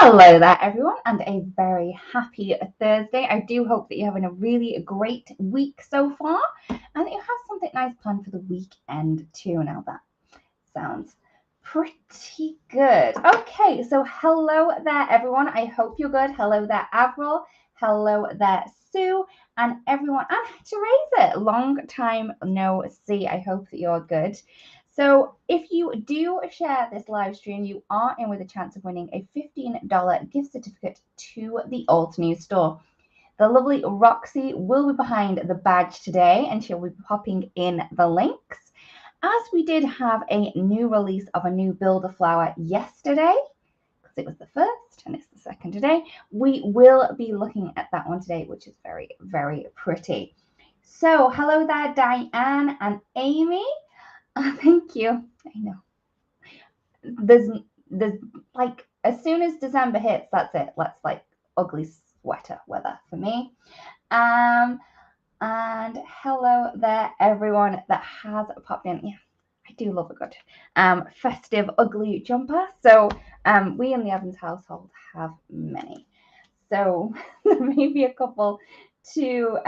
Hello there, everyone, and a very happy Thursday. I do hope that you're having a really great week so far and that you have something nice planned for the weekend too. Now that sounds pretty good. Okay, so hello there, everyone. I hope you're good. Hello there, Avril. Hello there, Sue, and everyone. And Teresa, long time no see. I hope that you're good. So if you do share this live stream, you are in with a chance of winning a $15 gift certificate to the Alt News store. The lovely Roxy will be behind the badge today, and she'll be popping in the links. As we did have a new release of a new builder flower yesterday, because it was the first and it's the second today, we will be looking at that one today, which is very, very pretty. So hello there, Diane and Amy. Thank you. I know. There's like, as soon as December hits, that's it. Let's like ugly sweater weather for me. And hello there, everyone that has popped in. Yeah, I do love a good festive ugly jumper. So we in the Evans household have many. So there may be a couple to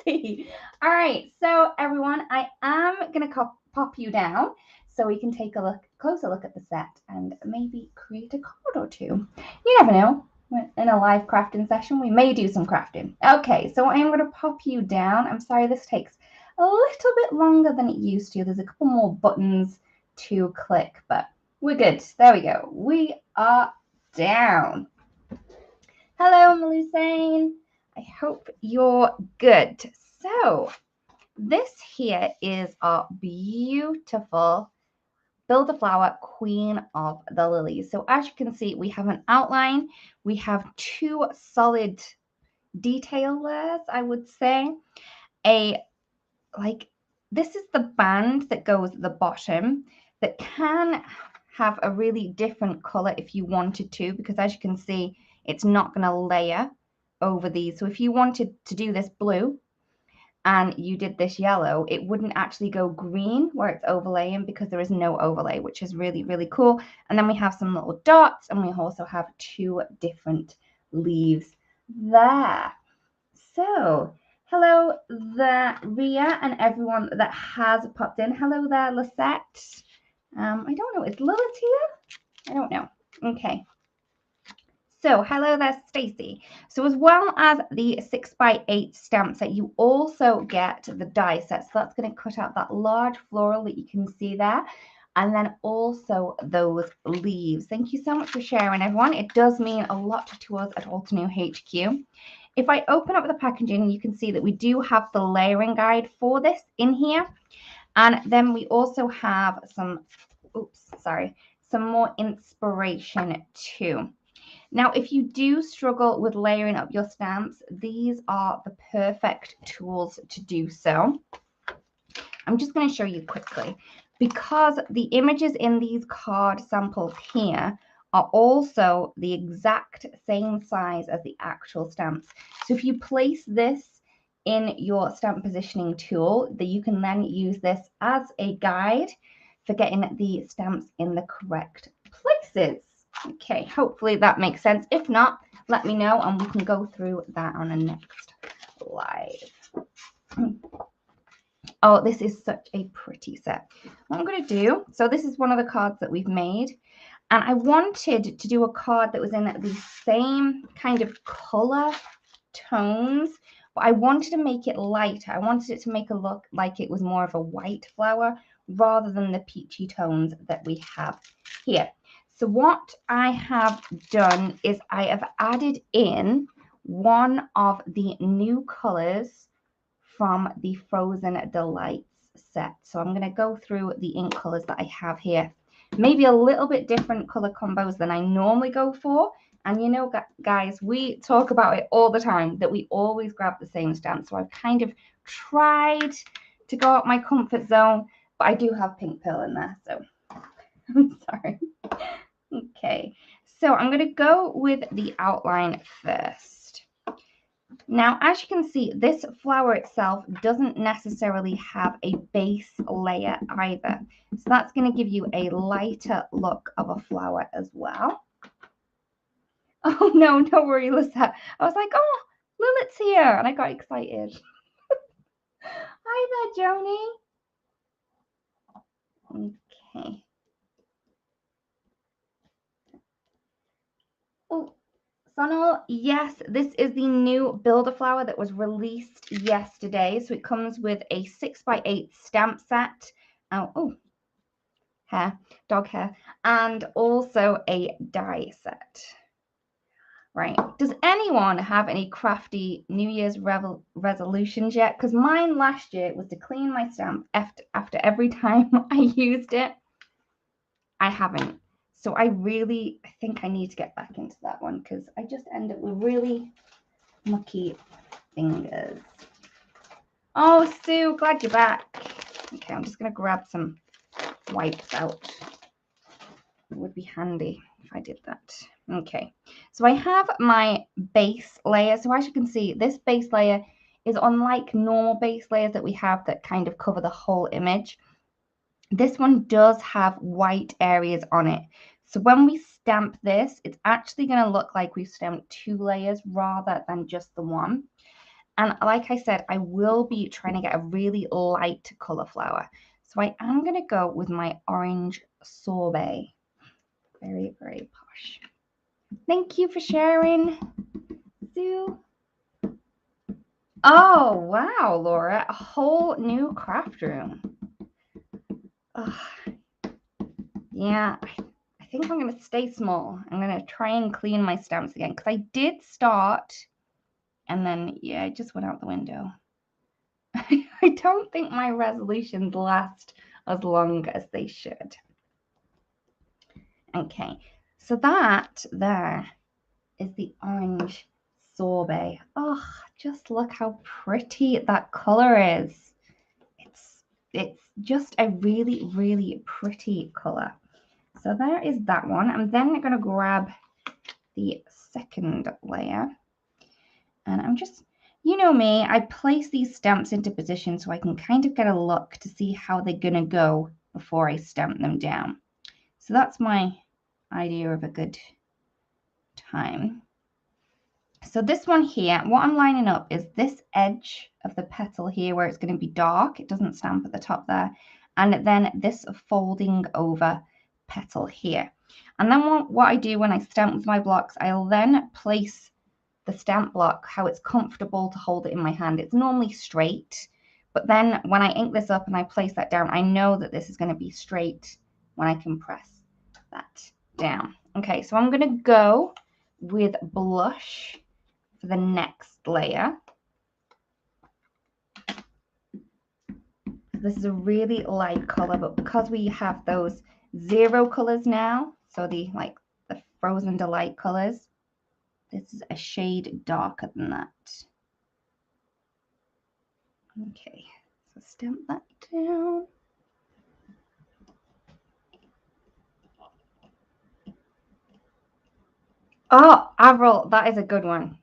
see. All right, so everyone, I am going to pop you down so we can take a closer look at the set and maybe create a card or two. You never know. In a live crafting session, we may do some crafting. Okay, so I'm going to pop you down. I'm sorry this takes a little bit longer than it used to. There's a couple more buttons to click, but we're good. There we go. We are down. Hello, Melusane. I hope you're good. So this here is our beautiful Build a Flower Queen of the Lilies. So as you can see, we have an outline. We have two solid detail layers, I would say. This is the band that goes at the bottom that can have a really different color if you wanted to, because as you can see, it's not going to layer over these. So if you wanted to do this blue and you did this yellow, it wouldn't actually go green where it's overlaying because there is no overlay, which is really, really cool. And then we have some little dots, and we also have two different leaves there. So hello there, Ria, and everyone that has popped in. Hello there, Lisette. I don't know, is Lilith here? I don't know. Okay. So hello there, Stacy. So as well as the 6x8 stamp set, you also get the die set. So that's going to cut out that large floral that you can see there. And then also those leaves. Thank you so much for sharing, everyone. It does mean a lot to us at Altenew HQ. If I open up the packaging, you can see that we do have the layering guide for this in here. And then we also have some more inspiration too. Now, if you do struggle with layering up your stamps, these are the perfect tools to do so. I'm just going to show you quickly, because the images in these card samples here are also the exact same size as the actual stamps. So if you place this in your stamp positioning tool, that you can then use this as a guide for getting the stamps in the correct places. Okay, hopefully that makes sense. If not, let me know and we can go through that on a next live. Oh, this is such a pretty set. What I'm going to do, so this is one of the cards that we've made, and I wanted to do a card that was in the same kind of color tones, but I wanted to make it lighter. I wanted it to make it look like it was more of a white flower rather than the peachy tones that we have here. So what I have done is I have added in one of the new colors from the Frozen Delights set. So I'm going to go through the ink colors that I have here. Maybe a little bit different color combos than I normally go for. And you know, guys, we talk about it all the time, that we always grab the same stamp. So I've kind of tried to go out my comfort zone, but I do have pink pearl in there, so I'm sorry. Okay, so I'm going to go with the outline first. Now, as you can see, this flower itself doesn't necessarily have a base layer either. So that's going to give you a lighter look of a flower as well. Oh no, don't worry, Lisa. I was like, oh, Lilith's here, and I got excited. Hi there, Joni. Okay. Oh, Sonal, yes, this is the new builder flower that was released yesterday. So it comes with a 6x8 stamp set. Oh, hair, dog hair, and also a die set. Right. Does anyone have any crafty New Year's resolutions yet? Because mine last year was to clean my stamp after every time I used it. I haven't. So I think I need to get back into that one because I just end up with really mucky fingers. Oh, Sue, glad you're back. Okay, I'm just going to grab some wipes out. It would be handy if I did that. Okay, so I have my base layer. So as you can see, this base layer is unlike normal base layers that we have that kind of cover the whole image. This one does have white areas on it. So when we stamp this, it's actually going to look like we've stamped 2 layers rather than just the one. And like I said, I will be trying to get a really light color flower. So I am going to go with my orange sorbet. Very, very posh. Thank you for sharing, Sue. Oh, wow, Laura. A whole new craft room. Ugh. Yeah, I think I'm going to stay small. I'm going to try and clean my stamps again because I did start and then, yeah, it just went out the window. I don't think my resolutions last as long as they should. Okay, so that there is the orange sorbet. Oh, just look how pretty that color is. It's just a really, really pretty color. So there is that one. I'm then going to grab the second layer. And I'm just, you know me, I place these stamps into position so I can kind of get a look to see how they're going to go before I stamp them down. So that's my idea of a good time. So this one here, what I'm lining up is this edge of the petal here where it's going to be dark. It doesn't stamp at the top there. And then this folding over petal here. And then what I do when I stamp with my blocks, I'll then place the stamp block how it's comfortable to hold it in my hand. It's normally straight, but then when I ink this up and I place that down, I know that this is going to be straight when I can press that down. Okay, so I'm going to go with blush for the next layer. This is a really light color, but because we have those 0 colors now, so the Frozen Delight colors, this is a shade darker than that. Okay, so stamp that down. Oh, Avril, that is a good one.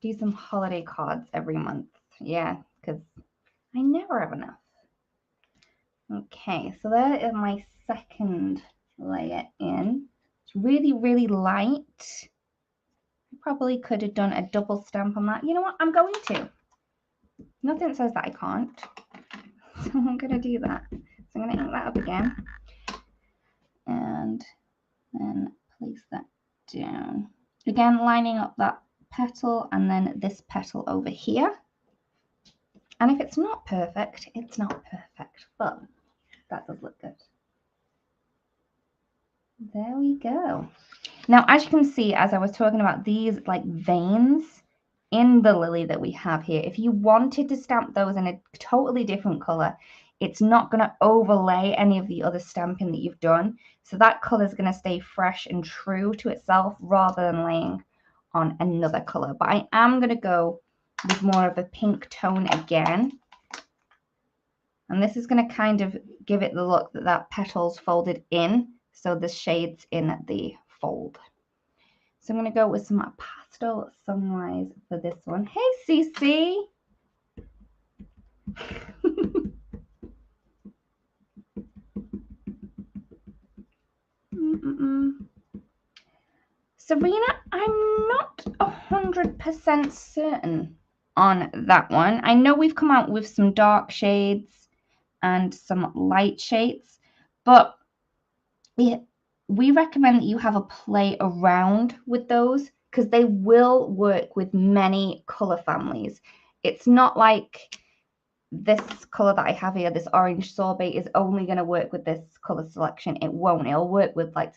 Do some holiday cards every month. Yeah, because I never have enough. Okay, so that is my second layer in. It's really, really light. I probably could have done a double stamp on that. You know what? I'm going to. Nothing says that I can't. So I'm going to do that. So I'm going to ink that up again. And then place that down. Again, lining up that petal and then this petal over here. And if it's not perfect, it's not perfect, but that does look good. There we go. Now, as you can see, as I was talking about these like veins in the lily that we have here, if you wanted to stamp those in a totally different color, it's not going to overlay any of the other stamping that you've done. So that color is going to stay fresh and true to itself rather than laying on another color. But I am going to go with more of a pink tone again. And this is going to kind of give it the look that that petal's folded in. So the shade's in the fold. So I'm going to go with some pastel sunrise for this one. Hey, Cece. Serena, I'm not 100% certain on that one. I know we've come out with some dark shades and some light shades, but we recommend that you have a play around with those because they will work with many color families. It's not like this color that I have here, this orange sorbet, is only going to work with this color selection. It won't. It'll work with like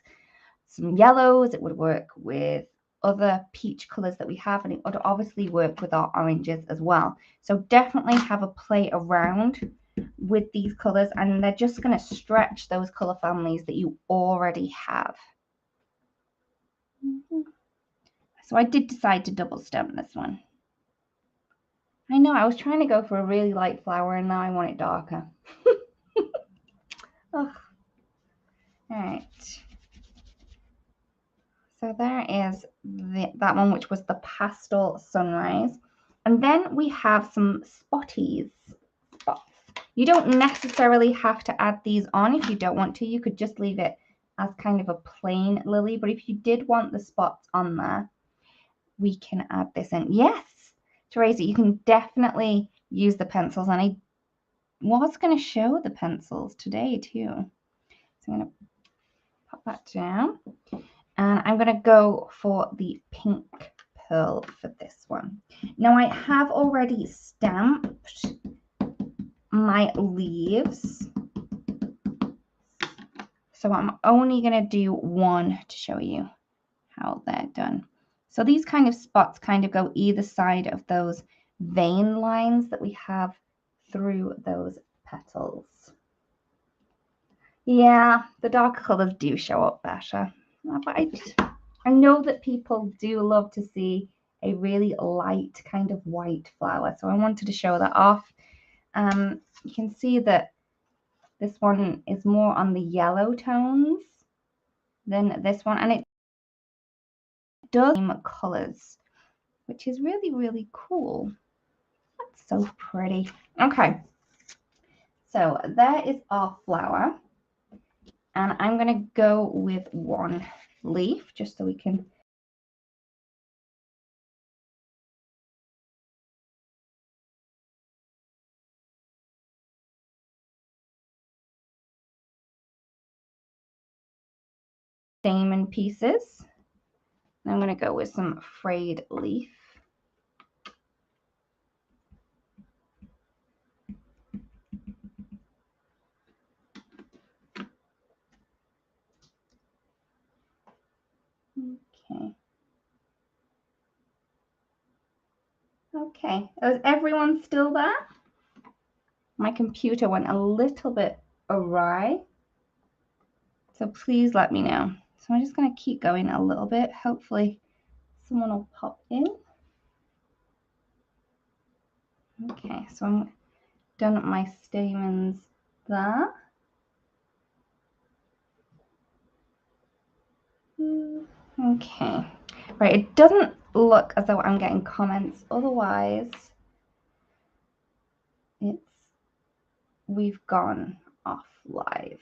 some yellows. It would work with other peach colors that we have, and it would obviously work with our oranges as well. So definitely have a play around with these colors, and they're just going to stretch those color families that you already have. So I did decide to double stem this one. I know, I was trying to go for a really light flower and now I want it darker. Oh. All right. So there is that one, which was the pastel sunrise. And then we have some spots. You don't necessarily have to add these on if you don't want to. You could just leave it as kind of a plain lily. But if you did want the spots on there, we can add this in. Yes, Teresa, you can definitely use the pencils. And I was going to show the pencils today too. So I'm going to pop that down. And I'm going to go for the pink pearl for this one. Now I have already stamped my leaves. So I'm only going to do one to show you how they're done. So these kind of spots kind of go either side of those vein lines that we have through those petals. Yeah, the darker colors do show up better. But I know that people do love to see a really light kind of white flower. So I wanted to show that off. You can see that this one is more on the yellow tones than this one. And it does same colors, which is really, really cool. That's so pretty. Okay. So there is our flower. And I'm going to go with one leaf just so we can stamen pieces. I'm going to go with some frayed leaf. Okay. Okay. Is everyone still there? My computer went a little bit awry, so please let me know. So I'm just going to keep going a little bit. Hopefully someone will pop in. Okay, so I'm done my stamens there. Okay, right, it doesn't look as though I'm getting comments. Otherwise, we've gone off live.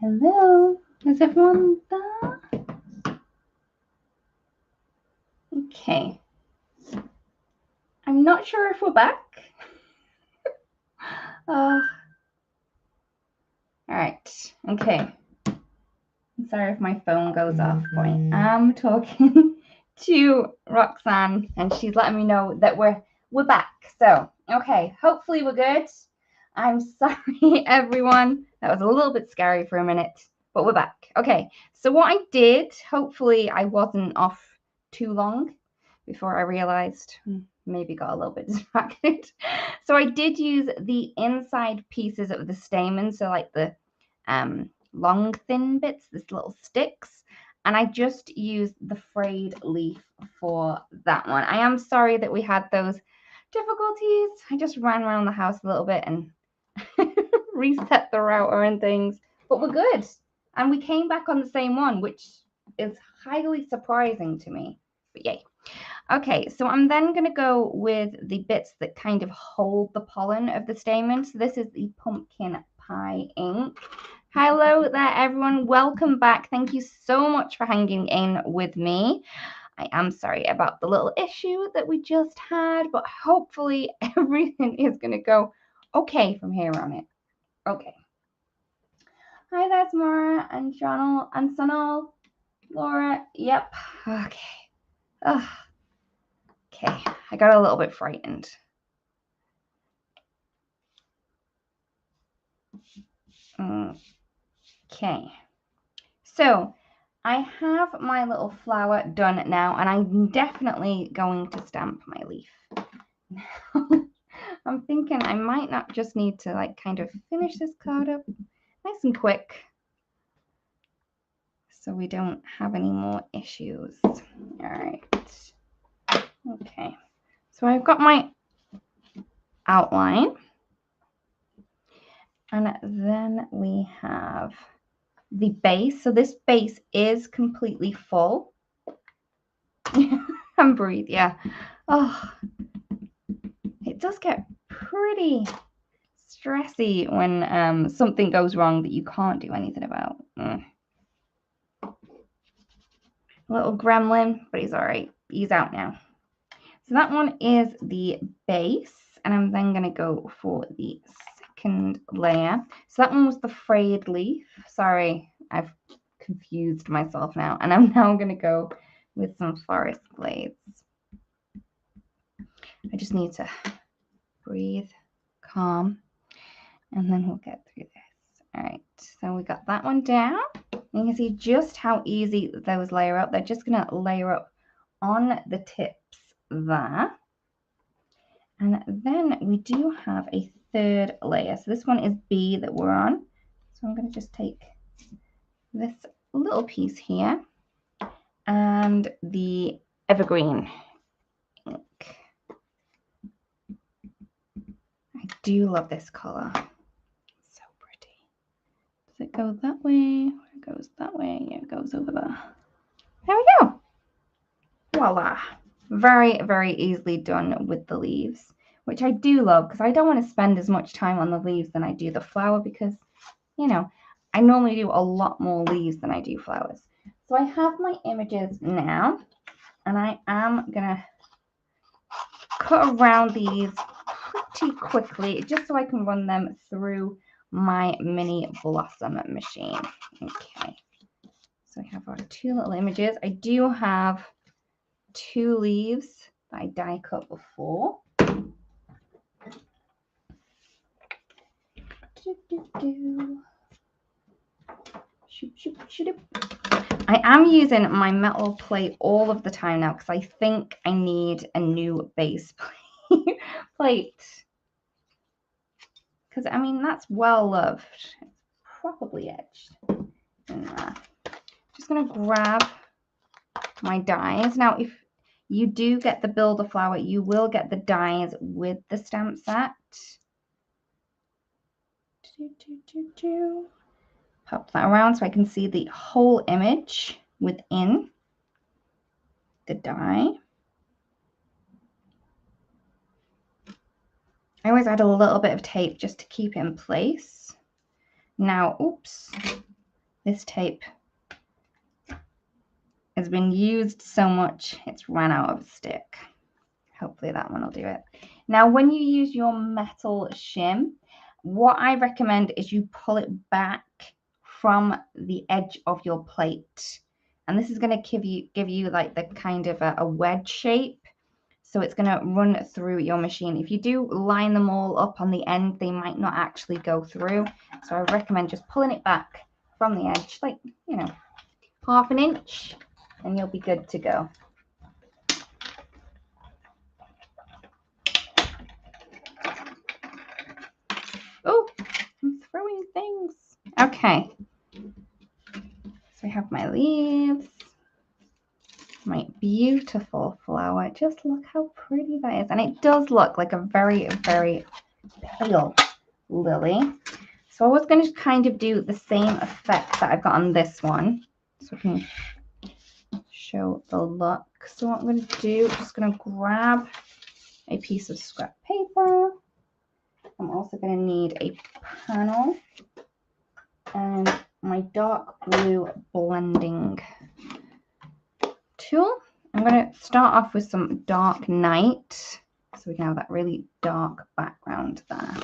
Hello, is everyone there? Okay. I'm not sure if we're back. All right. Okay. I'm sorry if my phone goes off, but I am talking to Roxanne, and she's letting me know that we're back. So, okay. Hopefully we're good. I'm sorry, everyone. That was a little bit scary for a minute, but we're back. Okay. So what I did, hopefully I wasn't off too long before I realized, maybe got a little bit distracted. So I did use the inside pieces of the stamen, so like the long thin bits, this little sticks, and I just used the frayed leaf for that one. I am sorry that we had those difficulties. I just ran around the house a little bit and reset the router and things, but we're good. And we came back on the same one, which is highly surprising to me, but yay. Okay, so I'm then going to go with the bits that kind of hold the pollen of the stamen. So this is the pumpkin pie ink. Hello there, everyone. Welcome back. Thank you so much for hanging in with me. I am sorry about the little issue that we just had, but hopefully everything is going to go okay from here on in. Okay. Hi, that's Mara and Jonal and Sunal. Laura. Yep. Okay. Ugh. Okay, I got a little bit frightened. Okay, so I have my little flower done now, and I'm definitely going to stamp my leaf. I'm thinking I might not just need to like kind of finish this card up nice and quick so we don't have any more issues. All right. Okay, so I've got my outline, and then we have the base. So this base is completely full. And breathe, yeah. Oh, it does get pretty stressy when something goes wrong that you can't do anything about. Little gremlin, but he's all right. He's out now. So that one is the base, and I'm then going to go for the second layer. So that one was the frayed leaf. Sorry, I've confused myself now, and I'm now going to go with some forest glades. I just need to breathe, calm, and then we'll get through this. All right, so we got that one down. You can see just how easy those layer up. They're just going to layer up on the tips there. And then we do have a third layer. So this one is B that we're on. So I'm going to just take this little piece here and the evergreen ink. I do love this color. So pretty. Does it go that way? It goes that way. Yeah, it goes over there. There we go. Voila. Very, very easily done with the leaves, which I do love because I don't want to spend as much time on the leaves than I do the flower because, you know, I normally do a lot more leaves than I do flowers. So I have my images now, and I am going to cut around these pretty quickly just so I can run them through my mini blossom machine. Okay, so I have our two little images. I do have two leaves that I die cut before. I am using my metal plate all of the time now because I think I need a new base plate. Because, I mean, that's well loved. It's probably etched in there. Just going to grab my dies. Now, if you do get the builder flower, you will get the dies with the stamp set. Pop that around so I can see the whole image within the die. I always add a little bit of tape just to keep it in place. Now, oops, This tape has been used so much, it's run out of stick. Hopefully that one will do it. Now, when you use your metal shim, what I recommend is you pull it back from the edge of your plate. And this is going to give you like the kind of a wedge shape. So it's going to run through your machine. If you do line them all up on the end, they might not actually go through. So I recommend just pulling it back from the edge, like, you know, half an inch, and you'll be good to go. Oh, I'm throwing things. Okay. So I have my leaves, my beautiful flower. Just look how pretty that is. And it does look like a very, very pale lily. So I was going to kind of do the same effect that I've got on this one. So I can show the look. So what I'm going to do, I'm just going to grab a piece of scrap paper. I'm also going to need a panel and my dark blue blending tool. I'm going to start off with some dark night so we can have that really dark background there.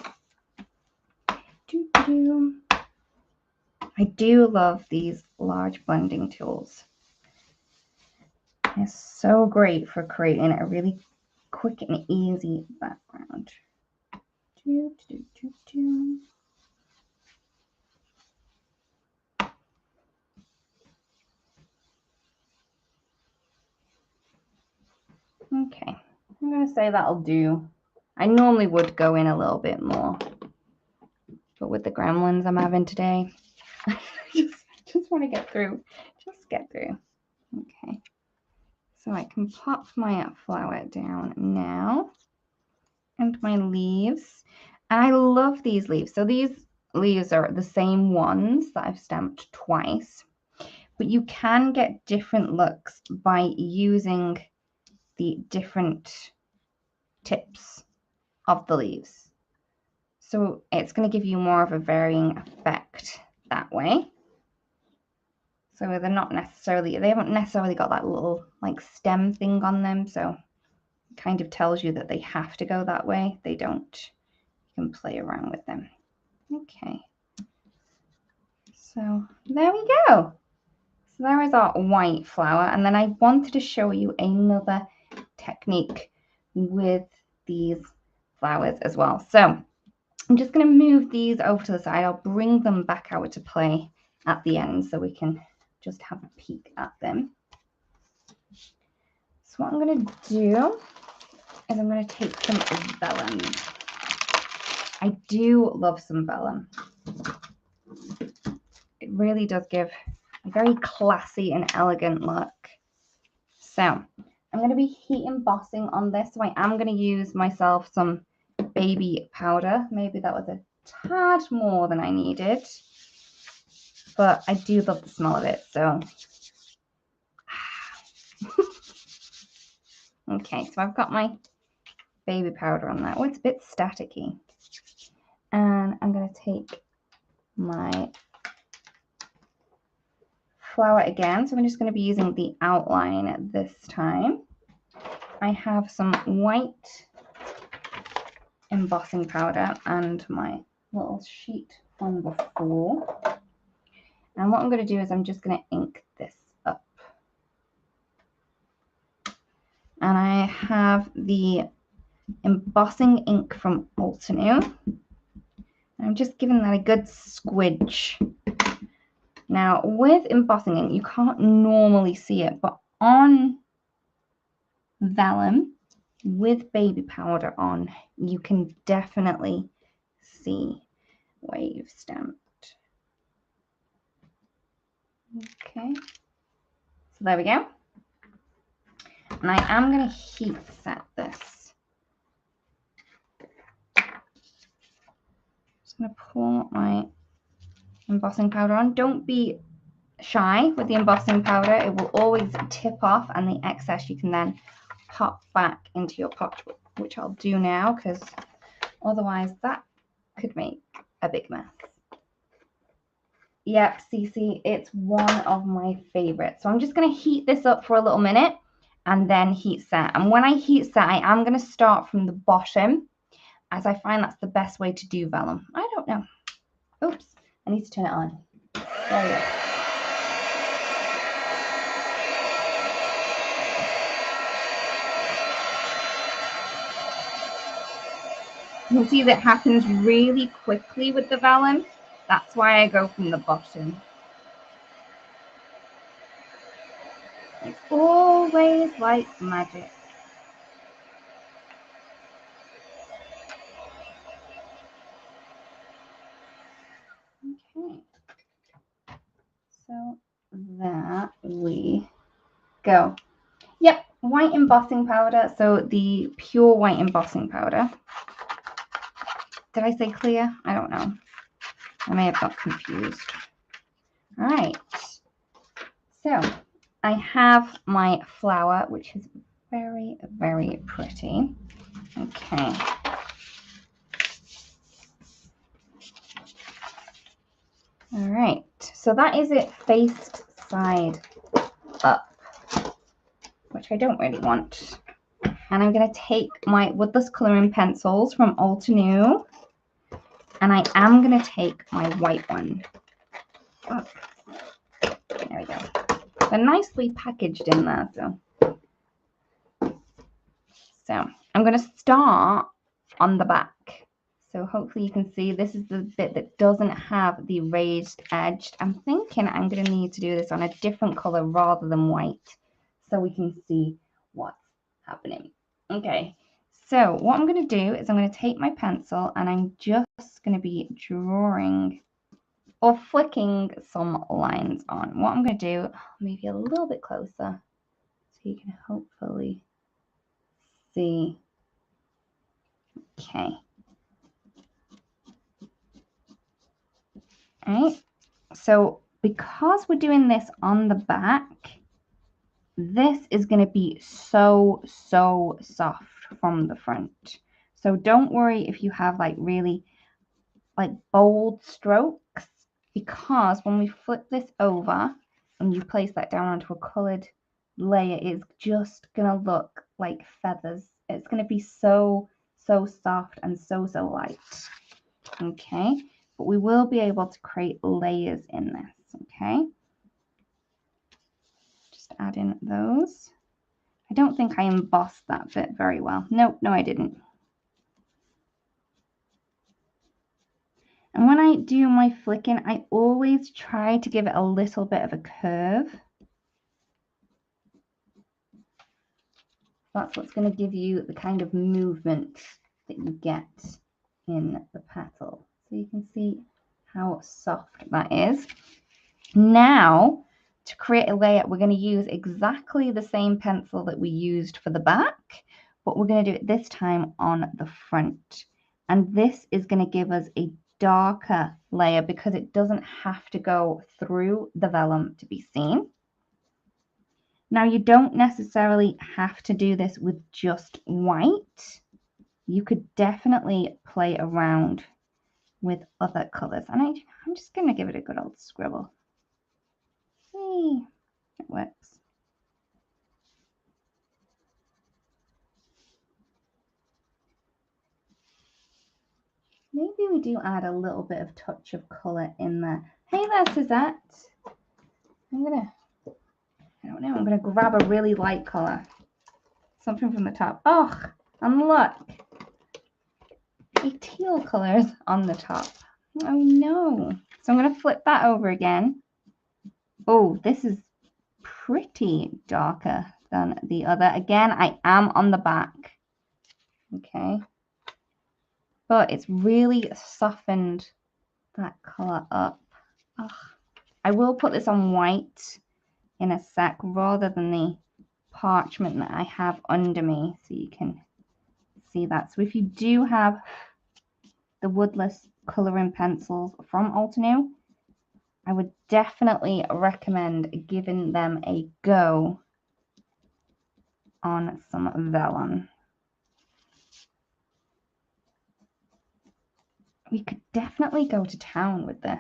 I do love these large blending tools. It's so great for creating a really quick and easy background. Okay, I'm going to say that'll do. I normally would go in a little bit more, but with the gremlins I'm having today, I just want to get through. Just get through. Okay, so I can pop my flower down now and my leaves. And I love these leaves. So these leaves are the same ones that I've stamped twice, but you can get different looks by using the different tips of the leaves. So it's going to give you more of a varying effect that way. So they're not necessarily, they haven't necessarily got that little like stem thing on them. So it kind of tells you that they have to go that way. They don't. You can play around with them. Okay. So there we go. So there is our white flower. And then I wanted to show you another technique with these flowers as well. So I'm just going to move these over to the side. I'll bring them back out to play at the end so we can just have a peek at them. So what I'm going to do is I'm going to take some vellum. I do love some vellum. It really does give a very classy and elegant look. So I'm going to be heat embossing on this. So I am going to use myself some baby powder. Maybe that was a tad more than I needed, but I do love the smell of it. So okay, so I've got my baby powder on that. Oh, it's a bit staticky. And I'm going to take my flower again. So I'm just going to be using the outline this time. I have some white embossing powder and my little sheet from before. And what I'm going to do is I'm just going to ink this up. And I have the embossing ink from Altenew. I'm just giving that a good squidge. Now, with embossing ink, you can't normally see it, but on vellum with baby powder on, you can definitely see where you've stamped. Okay, so there we go. And I am going to heat set this. Just going to pour my embossing powder on. Don't be shy with the embossing powder. It will always tip off, and the excess you can then pop back into your pot, which I'll do now because otherwise that could make a big mess. Yep, Cece, it's one of my favorites. So I'm just going to heat this up for a little minute and then heat set. And when I heat set, I am going to start from the bottom, as I find that's the best way to do vellum. I don't know. Oops, I need to turn it on. There we go. You can see that happens really quickly with the vellum. That's why I go from the bottom. It's always like magic. Okay. So there we go. Yep, white embossing powder. So the pure white embossing powder. Did I say clear? I don't know. I may have got confused. All right. So I have my flower, which is very, very pretty. Okay. All right. So that is it faced side up, which I don't really want. And I'm going to take my woodless colouring pencils from Altenew, and I am going to take my white one. Oh, there we go. They're nicely packaged in there. So I'm going to start on the back. So hopefully you can see this is the bit that doesn't have the raised edge. I'm thinking I'm going to need to do this on a different colour rather than white, so we can see what's happening. Okay, so what I'm going to do is I'm going to take my pencil and I'm just going to be drawing or flicking some lines on. What I'm going to do, maybe a little bit closer so you can hopefully see. Okay. All right. So because we're doing this on the back, this is going to be so soft from the front. So don't worry if you have like really like bold strokes, because when we flip this over and you place that down onto a colored layer, it's just going to look like feathers. It's going to be so soft and so light. Okay, but we will be able to create layers in this. Okay, just add in those. I don't think I embossed that bit very well. No, I didn't. And when I do my flicking, I always try to give it a little bit of a curve. That's what's going to give you the kind of movement that you get in the petal. So you can see how soft that is. Now, to create a layer, we're going to use exactly the same pencil that we used for the back, but we're going to do it this time on the front. And this is going to give us a darker layer because it doesn't have to go through the vellum to be seen. Now, you don't necessarily have to do this with just white. You could definitely play around with other colors. And I'm just going to give it a good old scribble. Hey, it works. Maybe we do add a little bit of touch of color in there. Hey there, Suzette. I don't know, I'm gonna grab a really light color. Something from the top. Oh, and look, a teal color is on the top. Oh no. So I'm gonna flip that over again. Oh, this is pretty darker than the other. Again, I am on the back. Okay. But it's really softened that color up. Oh, I will put this on white in a sec rather than the parchment that I have under me, so you can see that. So if you do have the woodless colouring pencils from Altenew, I would definitely recommend giving them a go on some vellum. We could definitely go to town with this.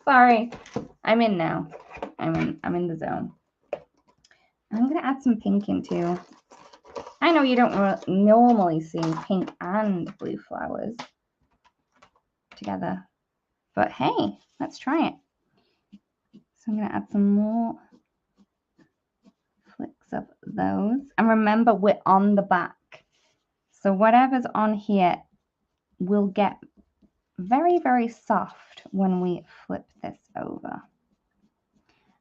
Sorry. I'm in now. I'm in the zone. I'm going to add some pink into. I know you don't normally see pink and blue flowers together, but hey, let's try it. So I'm going to add some more flicks of those. And remember, we're on the back. So whatever's on here will get very, very soft when we flip this over.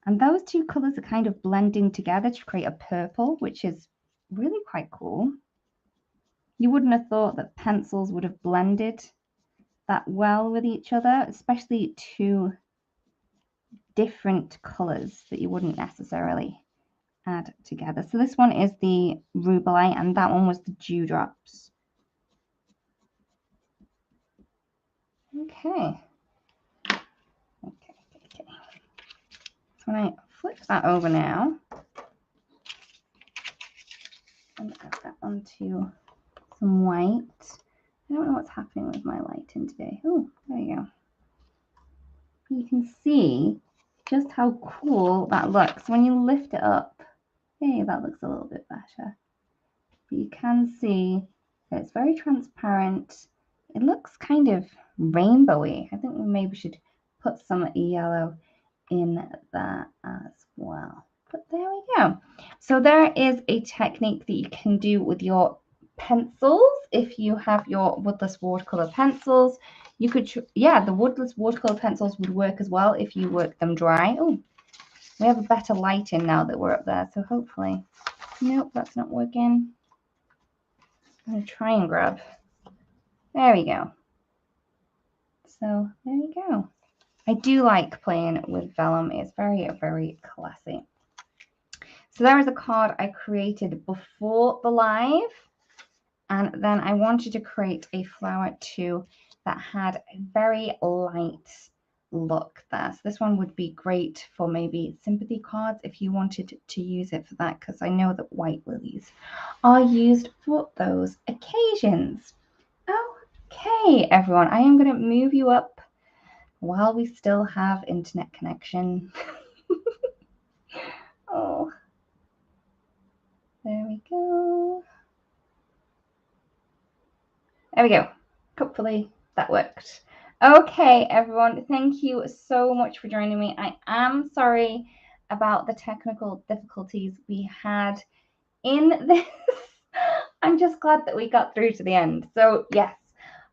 And those two colors are kind of blending together to create a purple, which is really quite cool. You wouldn't have thought that pencils would have blended that well with each other, especially two different colors that you wouldn't necessarily add together. So this one is the rubellite and that one was the dewdrops. Okay. So when I flip that over now, and add that onto some white. I don't know what's happening with my lighting today. Oh, there you go. You can see just how cool that looks. When you lift it up, hey, that looks a little bit better. But you can see that it's very transparent. It looks kind of rainbowy. I think we maybe should put some yellow in that as well. But there we go. So there is a technique that you can do with your pencils. If you have your woodless watercolor pencils, you could, the woodless watercolor pencils would work as well if you work them dry. Oh, we have a better lighting now that we're up there. So hopefully, nope, that's not working. I'm going to try and grab. There we go. So there you go. I do like playing with vellum. It's very, very classy. So there is a card I created before the live. And then I wanted to create a flower too that had a very light look there. So this one would be great for maybe sympathy cards if you wanted to use it for that, because I know that white lilies are used for those occasions. Okay, everyone, I am going to move you up while we still have internet connection. Oh, there we go. There we go. Hopefully that worked. Okay, everyone, thank you so much for joining me. I am sorry about the technical difficulties we had in this. I'm just glad that we got through to the end. So yes,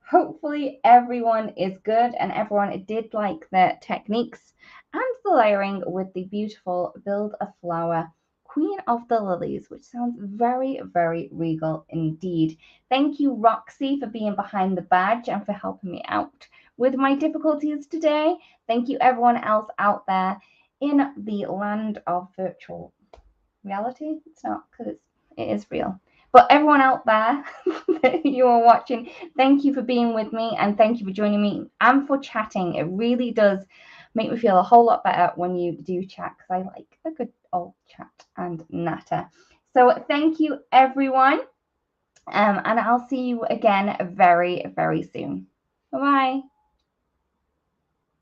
hopefully everyone is good and everyone did like the techniques and the layering with the beautiful Build a Flower Queen of the Lilies, which sounds very, very regal indeed. Thank you, Roxy, for being behind the badge and for helping me out with my difficulties today. Thank you, everyone else out there in the land of virtual reality. It's not, because it is real. But everyone out there that you are watching, thank you for being with me and thank you for joining me and for chatting. It really does make me feel a whole lot better when you do chat, because I like a good old chat and natter. So thank you, everyone. And I'll see you again very, very soon. Bye-bye.